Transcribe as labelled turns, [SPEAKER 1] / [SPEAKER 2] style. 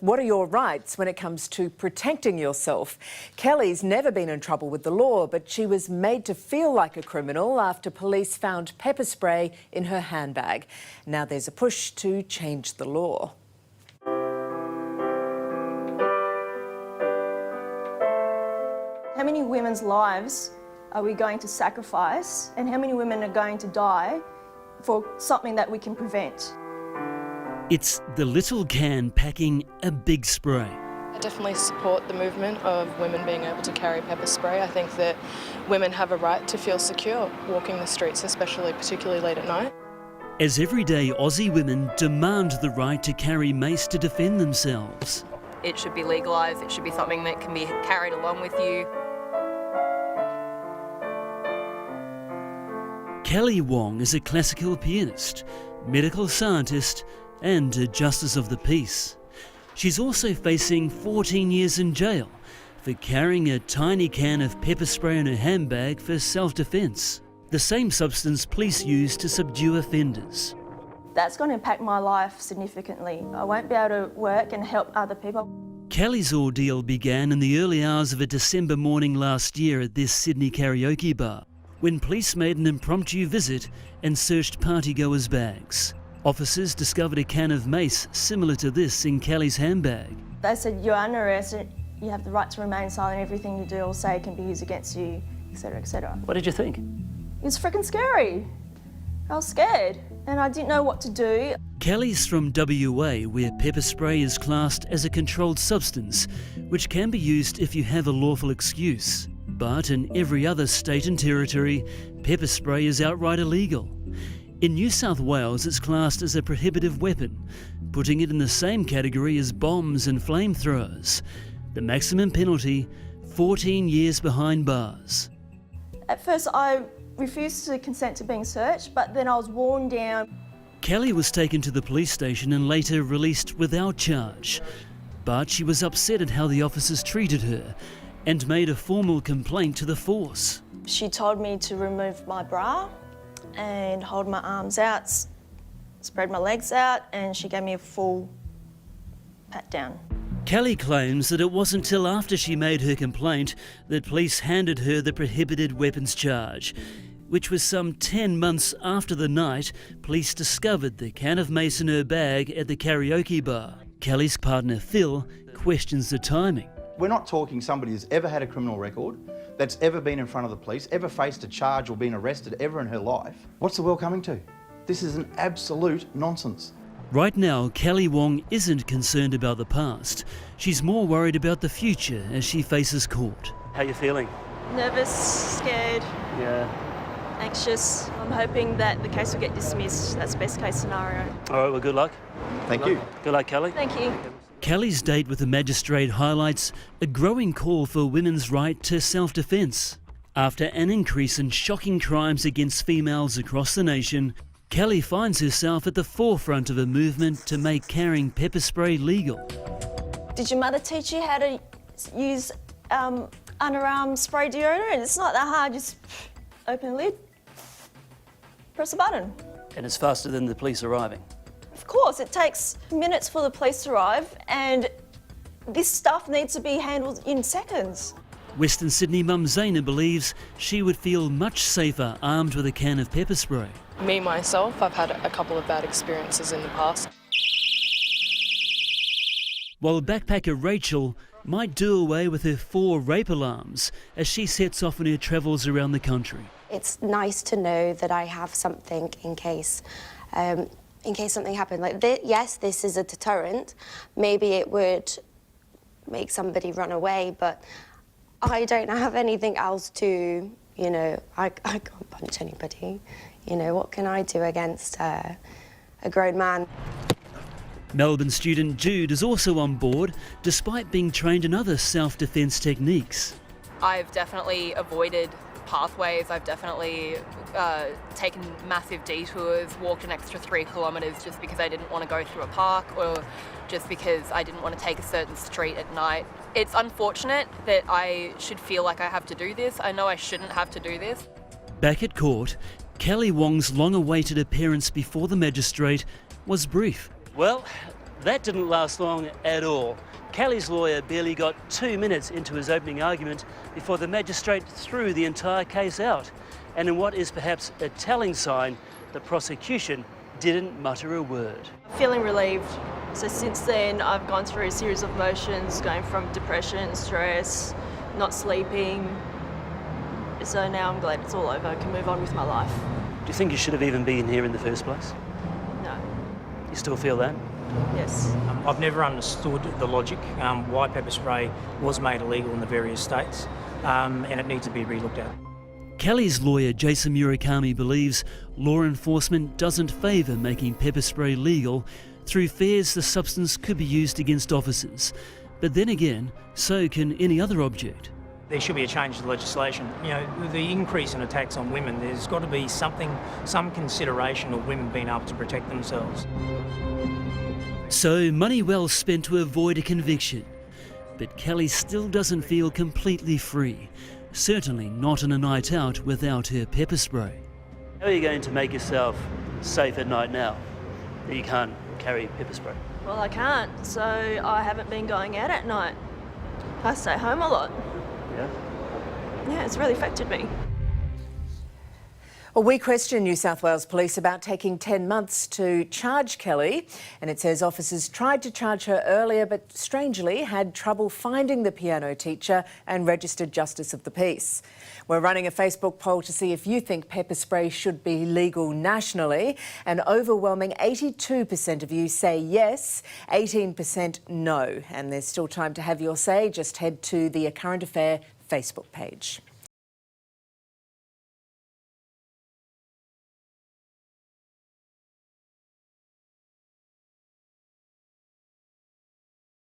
[SPEAKER 1] What are your rights when it comes to protecting yourself? Kelly's never been in trouble with the law, but she was made to feel like a criminal after police found pepper spray in her handbag. Now there's a push to change the law.
[SPEAKER 2] How many women's lives are we going to sacrifice, and how many women are going to die for something that we can prevent?
[SPEAKER 3] It's the little can packing a big spray.
[SPEAKER 4] I definitely support the movement of women being able to carry pepper spray. I think that women have a right to feel secure walking the streets, particularly late at night.
[SPEAKER 3] As everyday Aussie women demand the right to carry mace to defend themselves.
[SPEAKER 5] It should be legalised, it should be something that can be carried along with you.
[SPEAKER 3] Kelly Wong is a classical pianist, medical scientist and a Justice of the Peace. She's also facing 14 years in jail for carrying a tiny can of pepper spray in her handbag for self-defence, the same substance police use to subdue offenders.
[SPEAKER 2] That's going to impact my life significantly. I won't be able to work and help other people.
[SPEAKER 3] Kelly's ordeal began in the early hours of a December morning last year at this Sydney karaoke bar, when police made an impromptu visit and searched partygoers' bags. Officers discovered a can of mace similar to this in Kelly's handbag.
[SPEAKER 2] They said, "You're under arrest, you have the right to remain silent, everything you do or say can be used against you, etc, etc.
[SPEAKER 3] What did you think?
[SPEAKER 2] It was freaking scary. I was scared and I didn't know what to do.
[SPEAKER 3] Kelly's from WA, where pepper spray is classed as a controlled substance, which can be used if you have a lawful excuse. But in every other state and territory, pepper spray is outright illegal. In New South Wales, it's classed as a prohibitive weapon, putting it in the same category as bombs and flamethrowers. The maximum penalty, 14 years behind bars.
[SPEAKER 2] At first I refused to consent to being searched, but then I was worn down.
[SPEAKER 3] Kelly was taken to the police station and later released without charge. But she was upset at how the officers treated her and made a formal complaint to the force.
[SPEAKER 2] She told me to remove my bra and hold my arms out, spread my legs out, and she gave me a full pat down.
[SPEAKER 3] Kelly claims that it wasn't till after she made her complaint that police handed her the prohibited weapons charge, which was some 10 months after the night police discovered the can of mace in her bag at the karaoke bar. Kelly's partner Phil questions the timing.
[SPEAKER 6] We're not talking somebody who's ever had a criminal record, that's ever been in front of the police, ever faced a charge or been arrested ever in her life. What's the world coming to? This is an absolute nonsense.
[SPEAKER 3] Right now, Kelly Wong isn't concerned about the past. She's more worried about the future as she faces court. How are you feeling?
[SPEAKER 2] Nervous, scared, anxious. I'm hoping that the case will get dismissed. That's best case scenario.
[SPEAKER 3] All right, well, good luck.
[SPEAKER 6] Thank you.
[SPEAKER 3] Good luck, Kelly.
[SPEAKER 2] Thank you.
[SPEAKER 3] Kelly's date with the magistrate highlights a growing call for women's right to self-defence. After an increase in shocking crimes against females across the nation, Kelly finds herself at the forefront of a movement to make carrying pepper spray legal.
[SPEAKER 2] Did your mother teach you how to use underarm spray deodorant? It's not that hard, just open the lid, press a button.
[SPEAKER 3] And it's faster than the police arriving.
[SPEAKER 2] Of course, it takes minutes for the police to arrive, and this stuff needs to be handled in seconds.
[SPEAKER 3] Western Sydney mum Zaina believes she would feel much safer armed with a can of pepper spray.
[SPEAKER 4] Me, myself, I've had a couple of bad experiences in the past.
[SPEAKER 3] While backpacker Rachel might do away with her 4 rape alarms as she sets off on her travels around the country.
[SPEAKER 7] It's nice to know that I have something in case something happened. Like, yes, this is a deterrent. Maybe it would make somebody run away, but I don't have anything else to, I can't punch anybody. What can I do against a grown man?
[SPEAKER 3] Melbourne student Jude is also on board, despite being trained in other self-defence techniques.
[SPEAKER 5] I've definitely avoided pathways, I've definitely taken massive detours, walked an extra 3 kilometres just because I didn't want to go through a park or just because I didn't want to take a certain street at night. It's unfortunate that I should feel like I have to do this. I know I shouldn't have to do this.
[SPEAKER 3] Back at court, Kelly Wong's long-awaited appearance before the magistrate was brief. Well, That didn't last long at all. Kelly's lawyer barely got 2 minutes into his opening argument before the magistrate threw the entire case out. And in what is perhaps a telling sign, the prosecution didn't mutter a word.
[SPEAKER 2] Feeling relieved. So since then, I've gone through a series of emotions, going from depression, stress, not sleeping. So now I'm glad it's all over. I can move on with my life.
[SPEAKER 3] Do you think you should have even been here in the first place?
[SPEAKER 2] No.
[SPEAKER 3] You still feel that?
[SPEAKER 2] Yes.
[SPEAKER 8] I've never understood the logic why pepper spray was made illegal in the various states, and it needs to be re-looked at.
[SPEAKER 3] Kelly's lawyer Jason Murakami believes law enforcement doesn't favour making pepper spray legal through fears the substance could be used against officers. But then again, so can any other object.
[SPEAKER 8] There should be a change to the legislation. You know, the increase in attacks on women, there's got to be some consideration of women being able to protect themselves.
[SPEAKER 3] So money well spent to avoid a conviction. But Kelly still doesn't feel completely free. Certainly not on a night out without her pepper spray. How are you going to make yourself safe at night now that you can't carry pepper spray?
[SPEAKER 2] Well, I can't, so I haven't been going out at night. I stay home a lot.
[SPEAKER 3] Yeah?
[SPEAKER 2] Yeah, it's really affected me.
[SPEAKER 1] Well, we questioned New South Wales Police about taking 10 months to charge Kelly, and it says officers tried to charge her earlier but strangely had trouble finding the piano teacher and registered justice of the peace. We're running a Facebook poll to see if you think pepper spray should be legal nationally. An overwhelming 82% of you say yes, 18% no. And there's still time to have your say. Just head to the A Current Affair Facebook page.